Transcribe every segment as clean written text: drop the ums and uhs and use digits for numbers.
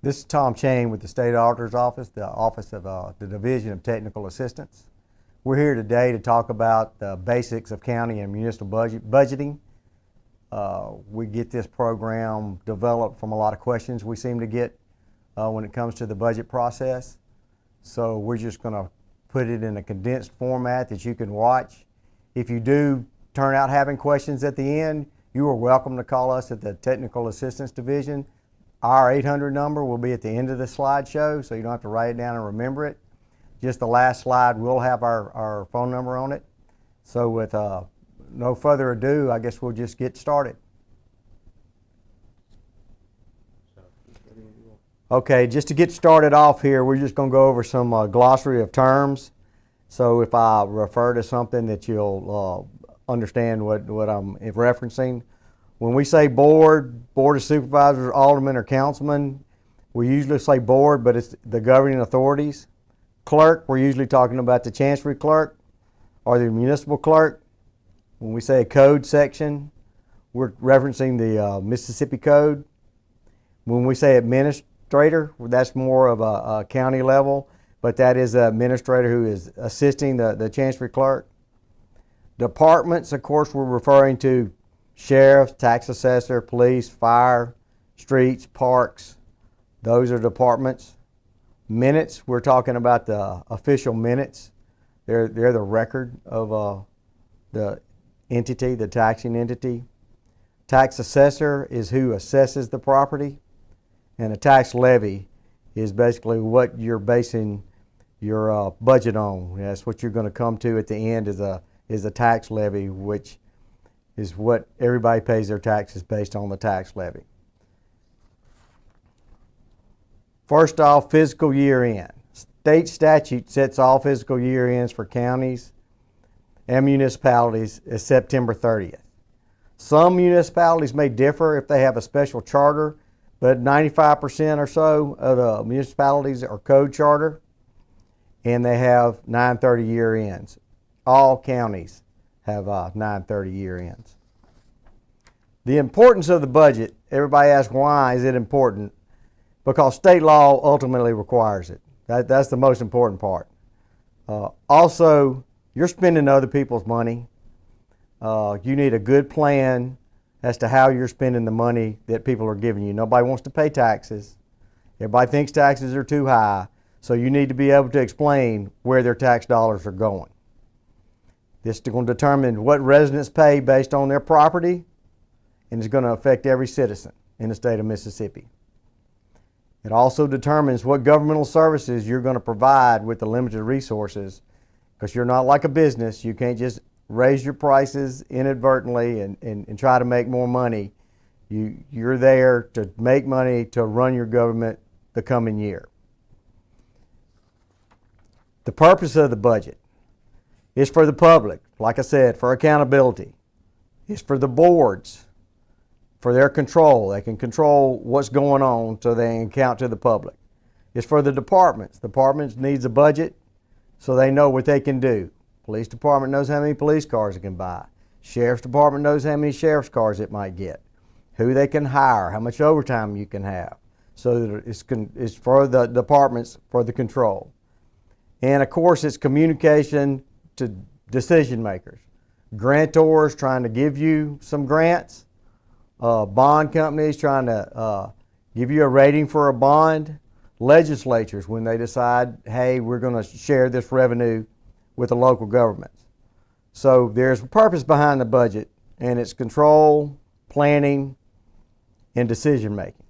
This is Tom Chain with the State Auditor's Office, the Office of the Division of Technical Assistance. We're here today to talk about the basics of county and municipal budgeting. We get this program developed from a lot of questions we seem to get when it comes to the budget process. So we're just going to put it in a condensed format that you can watch. If you do turn out having questions at the end, you are welcome to call us at the Technical Assistance Division. Our 800 number will be at the end of the slideshow, so you don't have to write it down and remember it. Just the last slide will have our phone number on it. So with no further ado, I guess we'll just get started. Okay, just to get started off here, we're just going to go over some glossary of terms. So if I refer to something that you'll understand what I'm referencing. When we say board of supervisors, aldermen, or councilmen, we usually say board, but it's the governing authorities. Clerk, we're usually talking about the chancery clerk or the municipal clerk. When we say a code section, we're referencing the Mississippi Code. When we say administrator, that's more of a county level, but that is the administrator who is assisting the chancery clerk. Departments, of course, we're referring to sheriff, tax assessor, police, fire, streets, parks. Those are departments. Minutes, we're talking about the official minutes. They're the record of the entity, the taxing entity. Tax assessor is who assesses the property. And a tax levy is basically what you're basing your budget on. That's what you're going to come to at the end is a tax levy, which is what everybody pays their taxes based on the tax levy. First off, fiscal year end. State statute sets all fiscal year ends for counties and municipalities as September 30th. Some municipalities may differ if they have a special charter, but 95% or so of the municipalities are code charter and they have 9/30 year ends. All counties have 9/30 year ends. The importance of the budget, everybody asks why is it important? Because state law ultimately requires it. That's the most important part. Also, you're spending other people's money. You need a good plan as to how you're spending the money that people are giving you. Nobody wants to pay taxes. Everybody thinks taxes are too high. So you need to be able to explain where their tax dollars are going. This is going to determine what residents pay based on their property, and it's going to affect every citizen in the state of Mississippi. It also determines what governmental services you're going to provide with the limited resources, because you're not like a business. You can't just raise your prices inadvertently and try to make more money. You're there to make money to run your government the coming year. The purpose of the budget. It's for the public, like I said, for accountability. It's for the boards, for their control. They can control what's going on so they can account to the public. It's for the departments. Departments needs a budget so they know what they can do. Police department knows how many police cars it can buy. Sheriff's department knows how many sheriff's cars it might get, who they can hire, how much overtime you can have. So that it's for the departments for the control. And of course, it's communication to decision makers. Grantors trying to give you some grants. Bond companies trying to give you a rating for a bond. Legislatures when they decide, hey, we're going to share this revenue with the local governments. So there's a purpose behind the budget, and it's control, planning, and decision making.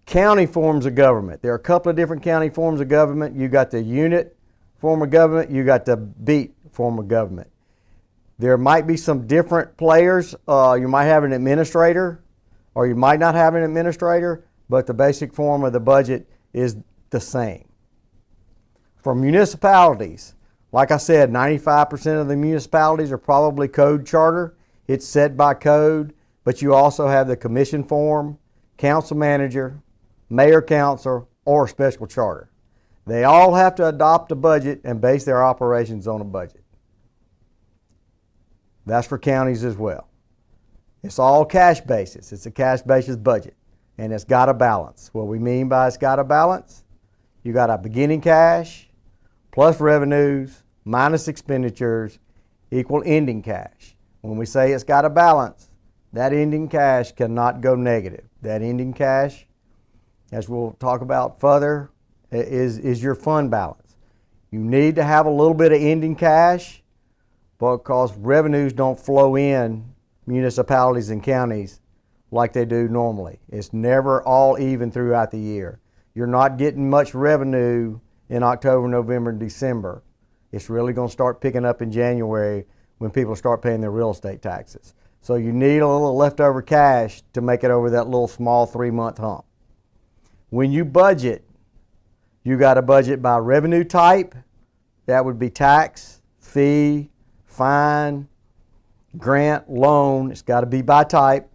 County forms of government. There are a couple of different county forms of government. You got the unit form of government, you got the beat form of government. There might be some different players. You might have an administrator, or you might not have an administrator, but the basic form of the budget is the same. For municipalities, like I said, 95% of the municipalities are probably code charter. It's set by code, but you also have the commission form, council manager, mayor council, or special charter. They all have to adopt a budget and base their operations on a budget. That's for counties as well. It's all cash basis. It's a cash basis budget, and it's got a balance. What we mean by it's got a balance, you got a beginning cash plus revenues minus expenditures equal ending cash. When we say it's got a balance, that ending cash cannot go negative. That ending cash, as we'll talk about further, is your fund balance. You need to have a little bit of ending cash because revenues don't flow in municipalities and counties like they do normally. It's never all even throughout the year. You're not getting much revenue in October, November, and December. It's really going to start picking up in January when people start paying their real estate taxes. So you need a little leftover cash to make it over that little small 3-month hump. When you budget, you got to budget by revenue type. That would be tax, fee, fine, grant, loan. It's got to be by type.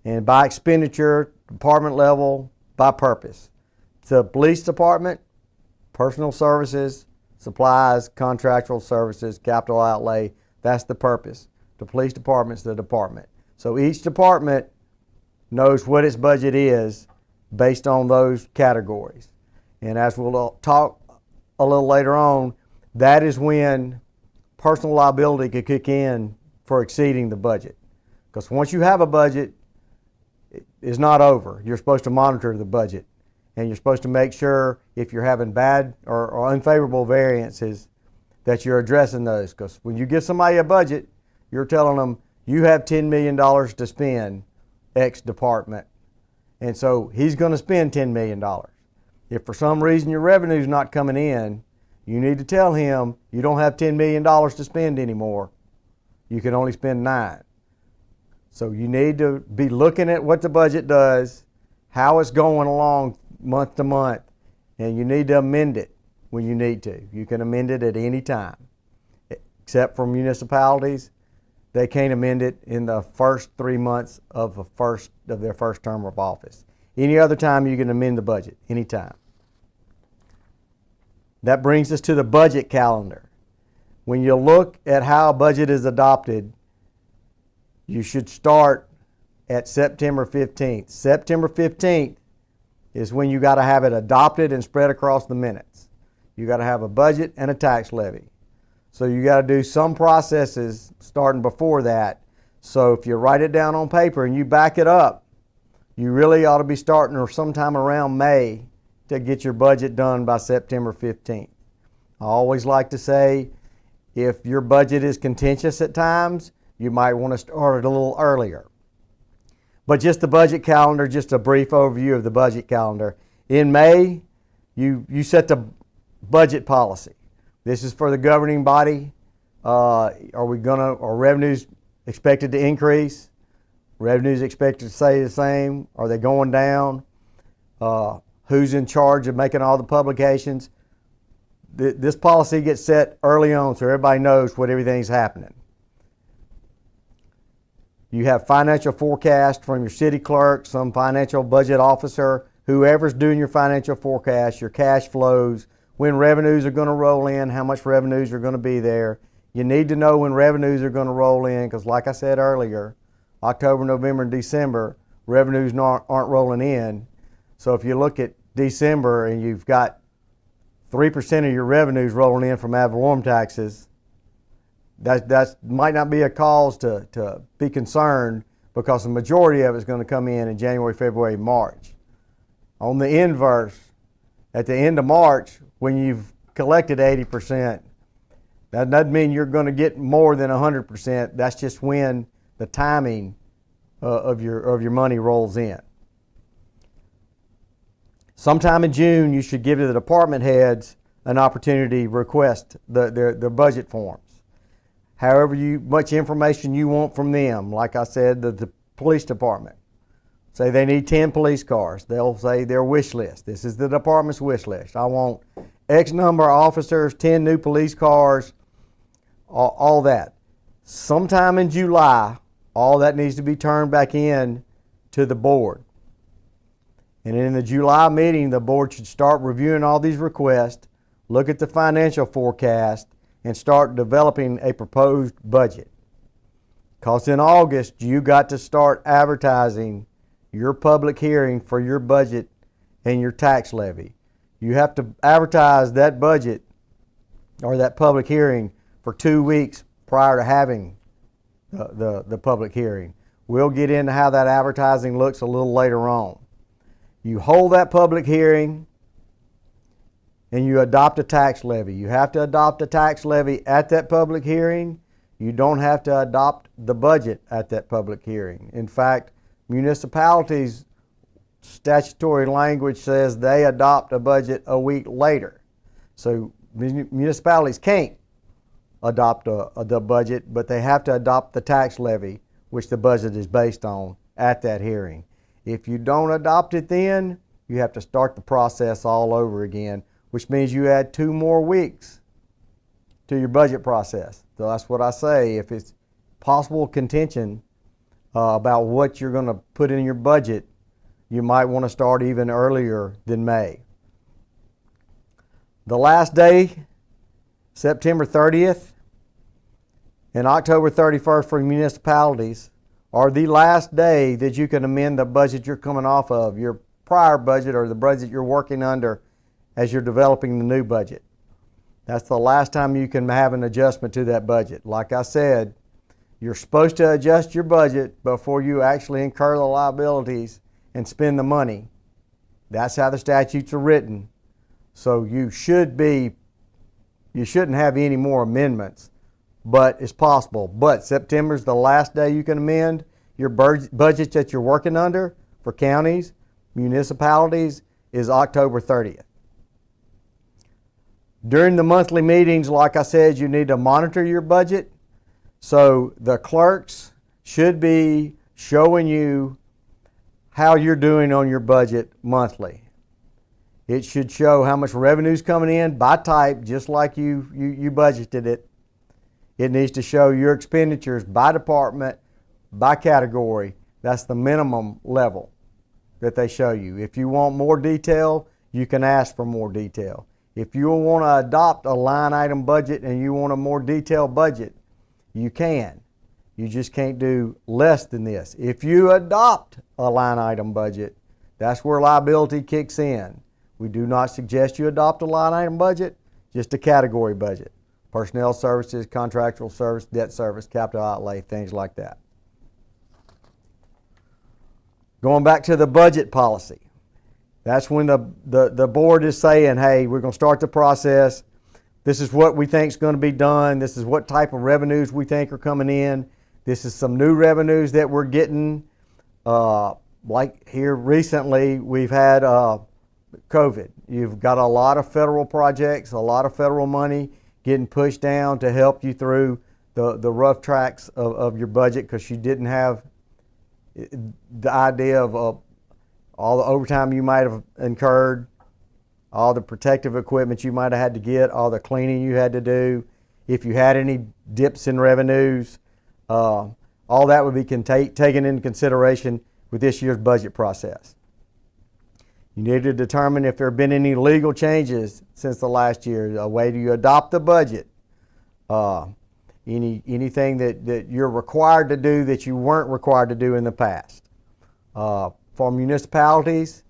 And by expenditure, department level, by purpose. The police department, personal services, supplies, contractual services, capital outlay, that's the purpose. The police department's the department. So each department knows what its budget is based on those categories. And as we'll talk a little later on, that is when personal liability could kick in for exceeding the budget. Because once you have a budget, it's not over. You're supposed to monitor the budget. And you're supposed to make sure if you're having bad or unfavorable variances that you're addressing those. Because when you give somebody a budget, you're telling them you have $10 million to spend X department. And so he's going to spend $10 million. If for some reason your revenue's not coming in, you need to tell him you don't have $10 million to spend anymore. You can only spend 9. So you need to be looking at what the budget does, how it's going along month to month, and you need to amend it when you need to. You can amend it at any time, except for municipalities. They can't amend it in the first 3 months of their first term of office. Any other time you can amend the budget, anytime. That brings us to the budget calendar. When you look at how a budget is adopted, you should start at September 15th. September 15th is when you got to have it adopted and spread across the minutes. You got to have a budget and a tax levy. So you got to do some processes starting before that. So if you write it down on paper and you back it up, you really ought to be starting or sometime around May to get your budget done by September 15th. I always like to say, if your budget is contentious at times, you might want to start it a little earlier. But just the budget calendar, just a brief overview of the budget calendar. In May, you set the budget policy. This is for the governing body. Are revenues expected to increase? Revenues expected to stay the same? Are they going down? Who's in charge of making all the publications? This policy gets set early on so everybody knows what everything's happening. You have financial forecast from your city clerk, some financial budget officer, whoever's doing your financial forecast, your cash flows, when revenues are going to roll in, how much revenues are going to be there. You need to know when revenues are going to roll in because like I said earlier, October, November, and December, revenues aren't rolling in. So if you look at December and you've got 3% of your revenues rolling in from ad valorem taxes, that might not be a cause to be concerned because the majority of it is going to come in January, February, March. On the inverse, at the end of March, when you've collected 80%, that doesn't mean you're going to get more than 100%. That's just when the timing of your money rolls in. Sometime in June, you should give the department heads an opportunity to request their budget forms. However much information you want from them. Like I said, the police department. Say they need 10 police cars. They'll say their wish list. This is the department's wish list. I want X number of officers, 10 new police cars, all that. Sometime in July, all that needs to be turned back in to the board. And in the July meeting, the board should start reviewing all these requests, look at the financial forecast, and start developing a proposed budget. Because in August, you got to start advertising your public hearing for your budget and your tax levy. You have to advertise that budget or that public hearing for 2 weeks prior to having the public hearing. We'll get into how that advertising looks a little later on. You hold that public hearing and you adopt a tax levy. You have to adopt a tax levy at that public hearing. You don't have to adopt the budget at that public hearing. In fact, municipalities' statutory language says they adopt a budget a week later. So municipalities can't adopt the budget, but they have to adopt the tax levy, which the budget is based on, at that hearing. If you don't adopt it then, you have to start the process all over again, which means you add 2 more weeks to your budget process. So that's what I say. If it's possible contention about what you're going to put in your budget, you might want to start even earlier than May. The last day, September 30th and October 31st for municipalities, are the last day that you can amend the budget you're coming off of, your prior budget or the budget you're working under as you're developing the new budget. That's the last time you can have an adjustment to that budget. Like I said, you're supposed to adjust your budget before you actually incur the liabilities and spend the money. That's how the statutes are written. So you shouldn't have any more amendments, but it's possible. But September's the last day you can amend your budgets that you're working under for counties, municipalities, is October 30th. During the monthly meetings, like I said, you need to monitor your budget. So the clerks should be showing you how you're doing on your budget monthly. It should show how much revenue is coming in by type, just like you budgeted it. It needs to show your expenditures by department, by category. That's the minimum level that they show you. If you want more detail, you can ask for more detail. If you want to adopt a line item budget and you want a more detailed budget, you can. You just can't do less than this. If you adopt a line item budget, that's where liability kicks in. We do not suggest you adopt a line item budget, just a category budget. Personnel services, contractual service, debt service, capital outlay, things like that. Going back to the budget policy. That's when the board is saying, hey, we're going to start the process. This is what we think is going to be done. This is what type of revenues we think are coming in. This is some new revenues that we're getting. Like here recently, we've had COVID. You've got a lot of federal projects, a lot of federal money getting pushed down to help you through the rough tracks of your budget, because you didn't have the idea of all the overtime you might have incurred, all the protective equipment you might have had to get, all the cleaning you had to do, if you had any dips in revenues, all that would be taken into consideration with this year's budget process. You need to determine if there have been any legal changes since the last year, a way to adopt the budget, anything that you're required to do that you weren't required to do in the past. For municipalities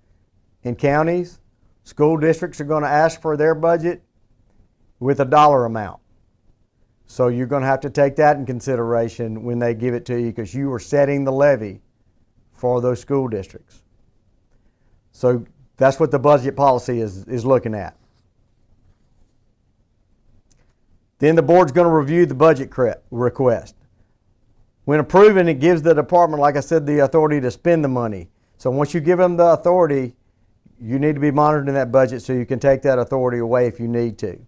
and counties, school districts are going to ask for their budget with a dollar amount. So you're going to have to take that in consideration when they give it to you, because you are setting the levy for those school districts. So that's what the budget policy is looking at. Then the board's going to review the budget request. When approving, it gives the department, like I said, the authority to spend the money. So once you give them the authority, you need to be monitoring that budget so you can take that authority away if you need to.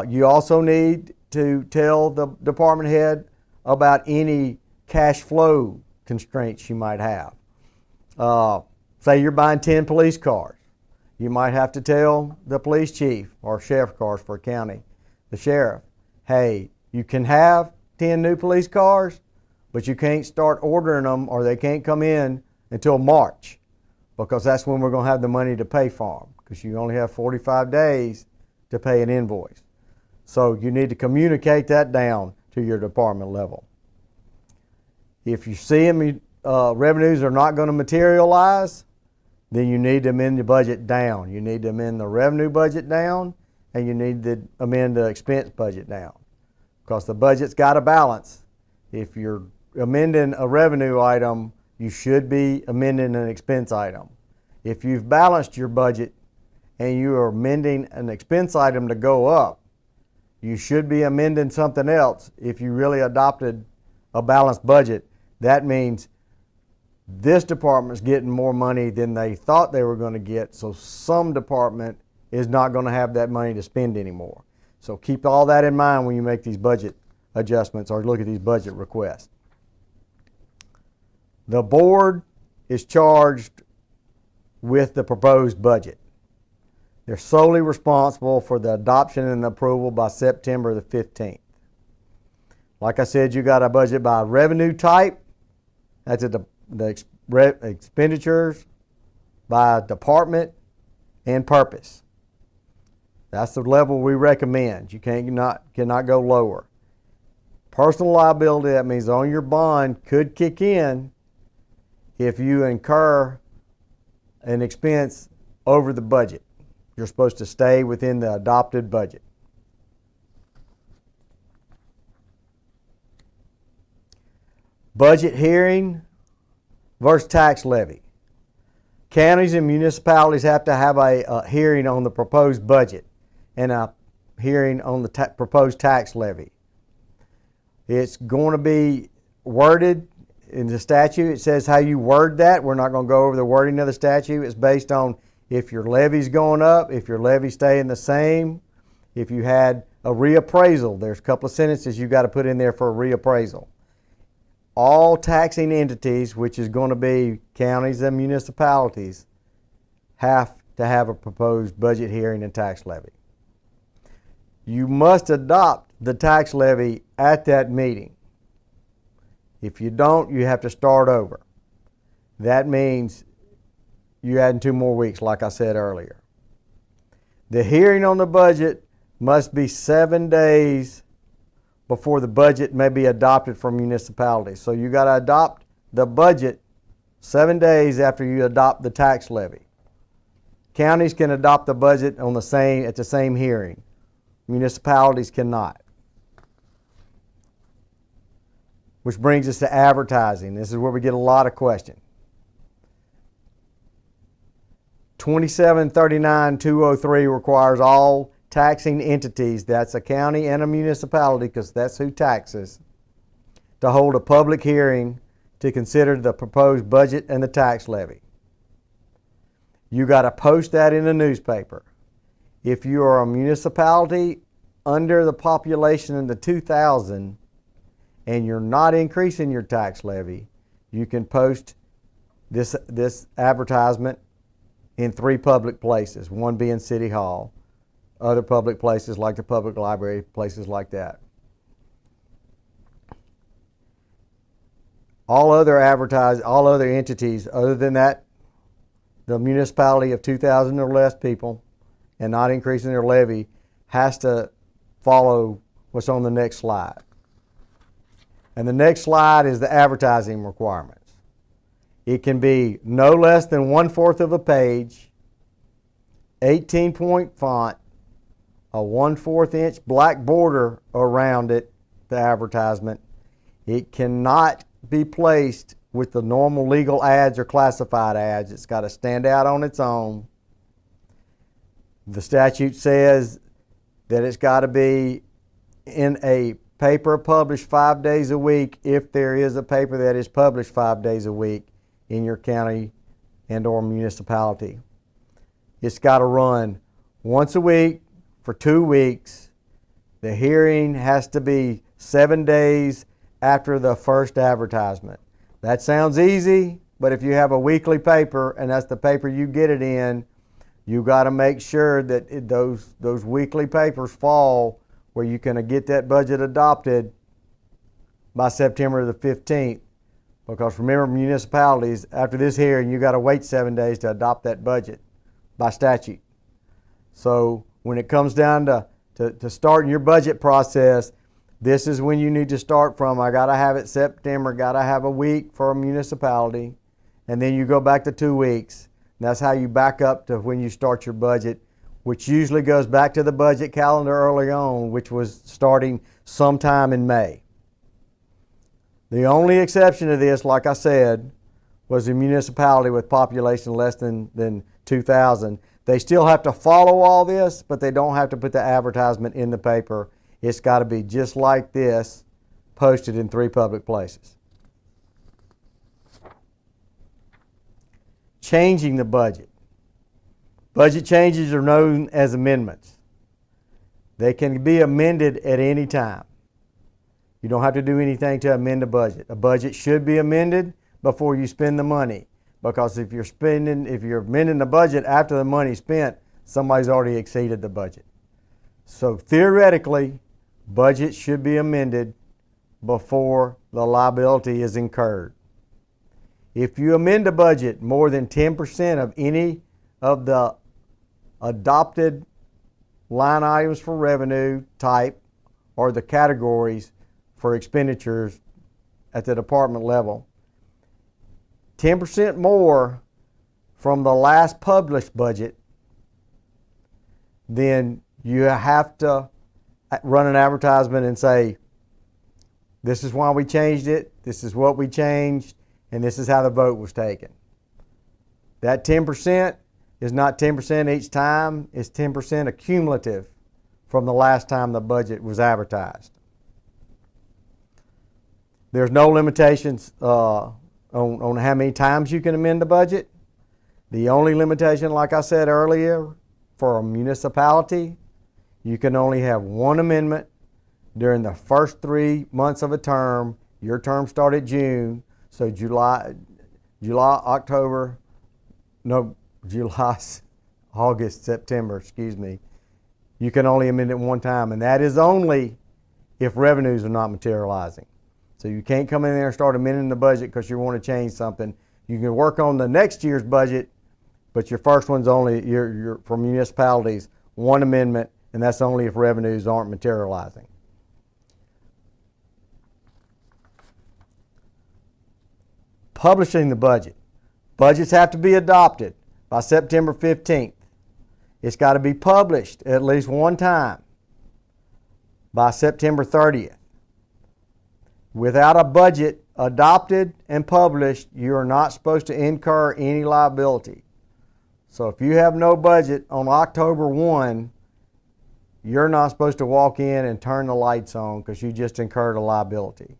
You also need to tell the department head about any cash flow constraints you might have. Say you're buying 10 police cars. You might have to tell the police chief, or sheriff cars for a county, the sheriff, hey, you can have 10 new police cars, but you can't start ordering them, or they can't come in until March, because that's when we're going to have the money to pay for them, because you only have 45 days to pay an invoice. So you need to communicate that down to your department level. If you see revenues are not going to materialize, then you need to amend the budget down. You need to amend the revenue budget down, and you need to amend the expense budget down, because the budget's got a balance. If you're amending a revenue item, you should be amending an expense item. If you've balanced your budget and you are amending an expense item to go up, you should be amending something else. If you really adopted a balanced budget, that means this department's getting more money than they thought they were going to get, so some department is not going to have that money to spend anymore. So keep all that in mind when you make these budget adjustments or look at these budget requests. The board is charged with the proposed budget. They're solely responsible for the adoption and approval by September the 15th. Like I said, you got a budget by revenue type. That's the expenditures by department and purpose. That's the level we recommend. You cannot go lower. Personal liability, that means on your bond, could kick in if you incur an expense over the budget. You're supposed to stay within the adopted budget. Budget hearing versus tax levy. Counties and municipalities have to have a hearing on the proposed budget and a hearing on the proposed tax levy. It's going to be worded in the statute. It says how you word that. We're not going to go over the wording of the statute. It's based on if your levy's going up, if your levy's staying the same, if you had a reappraisal. There's a couple of sentences you got to put in there for a reappraisal. All taxing entities, which is going to be counties and municipalities, have to have a proposed budget hearing and tax levy. You must adopt the tax levy at that meeting. If you don't, you have to start over. That means you're adding 2 more weeks, like I said earlier. The hearing on the budget must be 7 days before the budget may be adopted for municipalities. So you got to adopt the budget 7 days after you adopt the tax levy. Counties can adopt the budget at the same hearing. Municipalities cannot. Which brings us to advertising. This is where we get a lot of questions. 2739-203 requires all taxing entities, that's a county and a municipality because that's who taxes, to hold a public hearing to consider the proposed budget and the tax levy. You got to post that in the newspaper. If you are a municipality under the population in the 2,000 and you're not increasing your tax levy, you can post this advertisement in 3 public places, one being City Hall, other public places like the public library, places like that. All other entities other than that, the municipality of 2,000 or less people and not increasing their levy has to follow what's on the next slide. And the next slide is the advertising requirements. It can be no less than 1/4 of a page, 18-point font, a 1/4 inch black border around it, the advertisement. It cannot be placed with the normal legal ads or classified ads. It's got to stand out on its own. The statute says that it's got to be in a paper published 5 days a week if there is a paper that is published 5 days a week in your county and or municipality. It's got to run once a week for 2 weeks. The hearing has to be 7 days after the first advertisement. That sounds easy, but if you have a weekly paper and that's the paper you get it in, you got to make sure that those weekly papers fall where you can get that budget adopted by September the 15th. Because remember, municipalities, after this hearing, you got to wait 7 days to adopt that budget by statute. So when it comes down to starting your budget process, This is when you need to start from. I got to have it September, got to have a week for a municipality, and then you go back to 2 weeks. And that's how you back up to when you start your budget, which usually goes back to the budget calendar early on, which was starting sometime in May. The only exception to this, like I said, was a municipality with population less than 2,000. They still have to follow all this, but they don't have to put the advertisement in the paper. It's got to be just like this, posted in 3 public places. Changing the budget. Budget changes are known as amendments. They can be amended at any time. You don't have to do anything to amend a budget. A budget should be amended before you spend the money, because if you're amending the budget after the money's spent, somebody's already exceeded the budget. So theoretically, budgets should be amended before the liability is incurred. If you amend a budget more than 10% of any of the adopted line items for revenue type or the categories for expenditures at the department level, 10% more from the last published budget, then you have to run an advertisement and say, this is why we changed it, this is what we changed, and this is how the vote was taken. That 10% is not 10% each time, it's 10% accumulative from the last time the budget was advertised. There's no limitations on how many times you can amend the budget. The only limitation, like I said earlier, for a municipality, you can only have one amendment during the first 3 months of a term. Your term started June, so July, August, September, you can only amend it one time, and that is only if revenues are not materializing. So you can't come in there and start amending the budget because you want to change something. You can work on the next year's budget, but your first one's only, for municipalities, one amendment, and that's only if revenues aren't materializing. Publishing the budget. Budgets have to be adopted by September 15th. It's got to be published at least one time by September 30th. Without a budget adopted and published, you are not supposed to incur any liability. So if you have no budget on October 1, you're not supposed to walk in and turn the lights on because you just incurred a liability.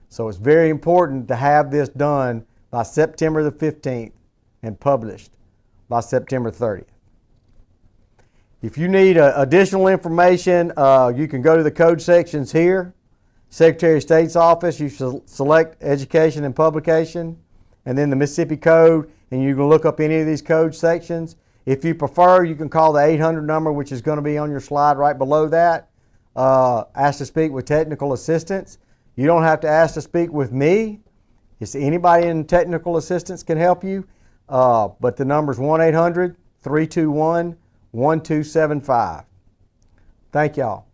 So it's very important to have this done by September the 15th and published by September 30th. If you need additional information, you can go to the code sections here. Secretary of State's office, you select Education and Publication, and then the Mississippi Code, and you can look up any of these code sections. If you prefer, you can call the 800 number, which is going to be on your slide right below that. Ask to speak with technical assistance. You don't have to ask to speak with me. It's anybody in technical assistance can help you, but the number is 1-800-321-1275. Thank y'all.